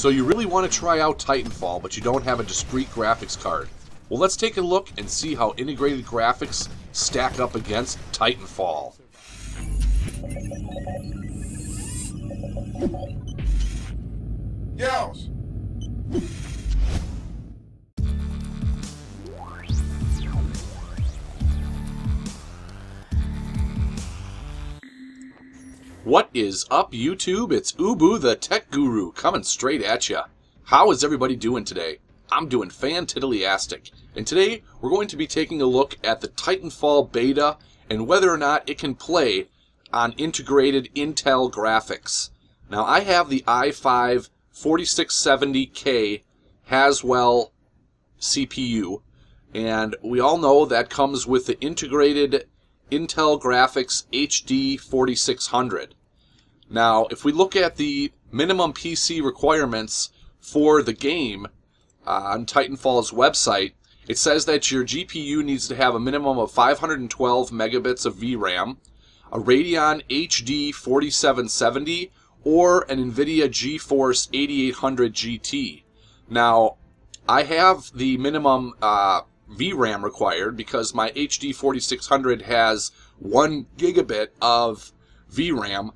So you really want to try out Titanfall, but you don't have a discrete graphics card. Well, let's take a look and see how integrated graphics stack up against Titanfall. Yells! What is up, YouTube? It's Ubu the Tech Guru coming straight at ya. How is everybody doing today? I'm doing fan-tiddly-astic, and today we're going to be taking a look at the Titanfall beta and whether or not it can play on integrated Intel graphics. Now, I have the i5 4670K Haswell CPU, and we all know that comes with the integrated Intel Graphics HD 4600. Now, if we look at the minimum PC requirements for the game on Titanfall's website, it says that your GPU needs to have a minimum of 512 megabits of VRAM, a Radeon HD 4770, or an NVIDIA GeForce 8800 GT. Now, I have the minimum VRAM required because my HD 4600 has 1 gigabit of VRAM,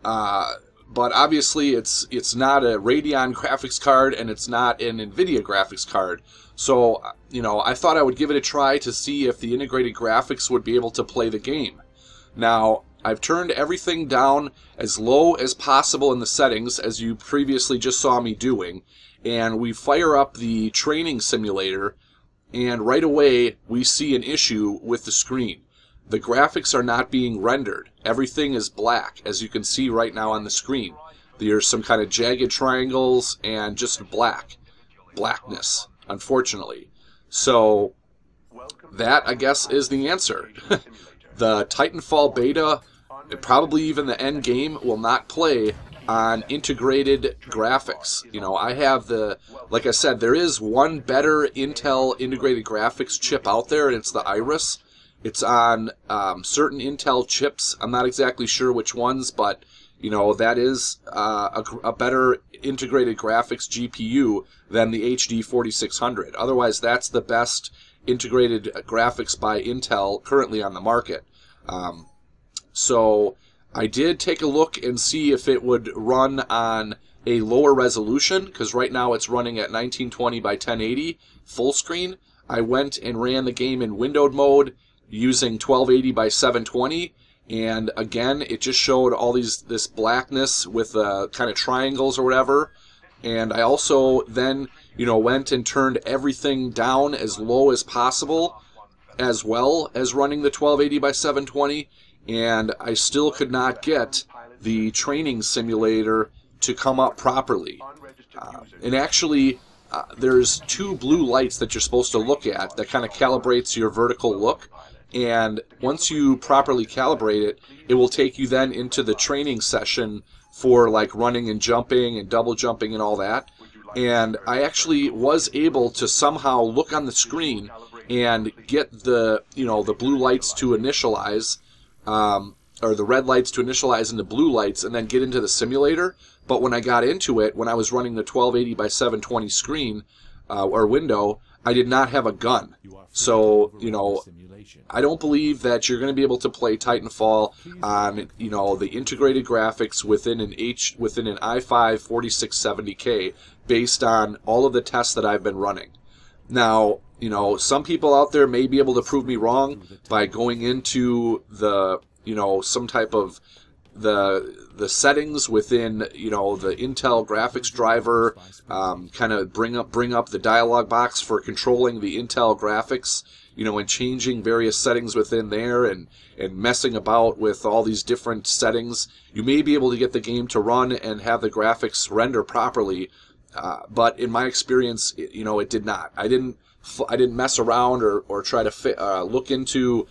but obviously it's not a Radeon graphics card and it's not an NVIDIA graphics card. So, I thought I would give it a try to see if the integrated graphics would be able to play the game. Now, I've turned everything down as low as possible in the settings, as you previously just saw me doing, and we fire up the training simulator, and right away we see an issue with the screen. The graphics are not being rendered. Everything is black, as you can see right now on the screen. There's some kind of jagged triangles and just blackness, unfortunately. So that, I guess, is the answer. The Titanfall beta, probably even the end game, will not play on integrated graphics. I have like I said, there is one better Intel integrated graphics chip out there, and it's the Iris. It's on certain Intel chips. I'm not exactly sure which ones, but that is a better integrated graphics GPU than the HD 4600. Otherwise, that's the best integrated graphics by Intel currently on the market. So I did take a look and see if it would run on a lower resolution, because right now it's running at 1920 by 1080 full screen. I went and ran the game in windowed mode using 1280 by 720, and again it just showed all this blackness with kind of triangles or whatever. And I also then went and turned everything down as low as possible, as well as running the 1280 by 720, and I still could not get the training simulator to come up properly. And actually, there's two blue lights that you're supposed to look at that kind of calibrates your vertical look, and once you properly calibrate it, it will take you then into the training session for like running and jumping and double jumping and all that. And I actually was able to somehow look on the screen and get the the blue lights to initialize, or the red lights to initialize into blue lights, and then get into the simulator. But when I got into it, when I was running the 1280 by 720 screen or window, I did not have a gun. So I don't believe that you're going to be able to play Titanfall on the integrated graphics within an i5 4670K based on all of the tests that I've been running. Now, some people out there may be able to prove me wrong by going into the some type of the settings within the Intel graphics driver, kind of bring up the dialog box for controlling the Intel graphics, and changing various settings within there, and messing about with all these different settings. You may be able to get the game to run and have the graphics render properly, but in my experience, it did not. I didn't mess around or try to look into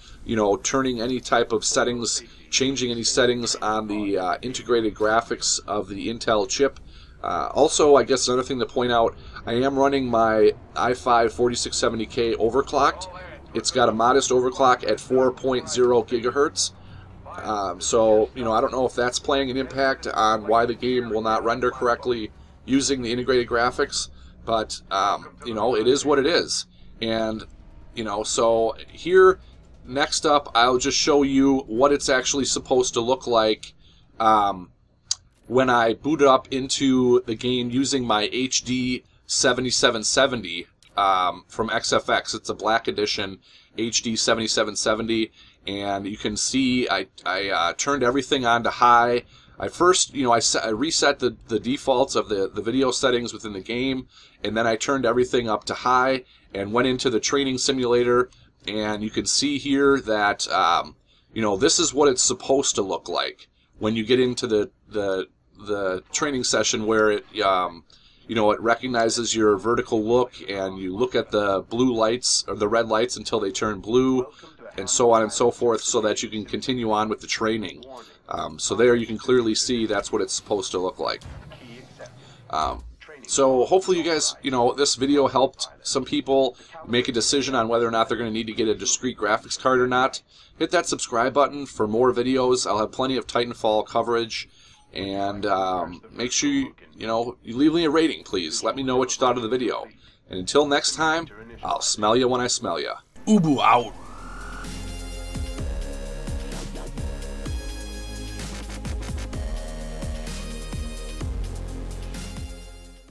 turning any type of settings, changing any settings on the integrated graphics of the Intel chip. Also, I guess another thing to point out, I am running my i5 4670K overclocked. It's got a modest overclock at 4.0 gigahertz. So, I don't know if that's playing an impact on why the game will not render correctly. using the integrated graphics, but you know, it is what it is. And you know, so here, next up, I'll just show you what it's actually supposed to look like when I boot up into the game using my HD 7770 from XFX. It's a black edition HD 7770, and you can see I turned everything on to high. I first, you know, I reset the defaults of the video settings within the game, and then I turned everything up to high and went into the training simulator. And you can see here that you know, this is what it's supposed to look like when you get into the training session, where it you know, it recognizes your vertical look, and you look at the blue lights or the red lights until they turn blue, and so on and so forth, so that you can continue on with the training. So there you can clearly see that's what it's supposed to look like. So hopefully you guys, you know, this video helped some people make a decision on whether or not they're going to need to get a discrete graphics card or not. Hit that subscribe button for more videos. I'll have plenty of Titanfall coverage. And make sure you leave me a rating, please. Let me know what you thought of the video. And until next time, I'll smell you when I smell you. Ubu out.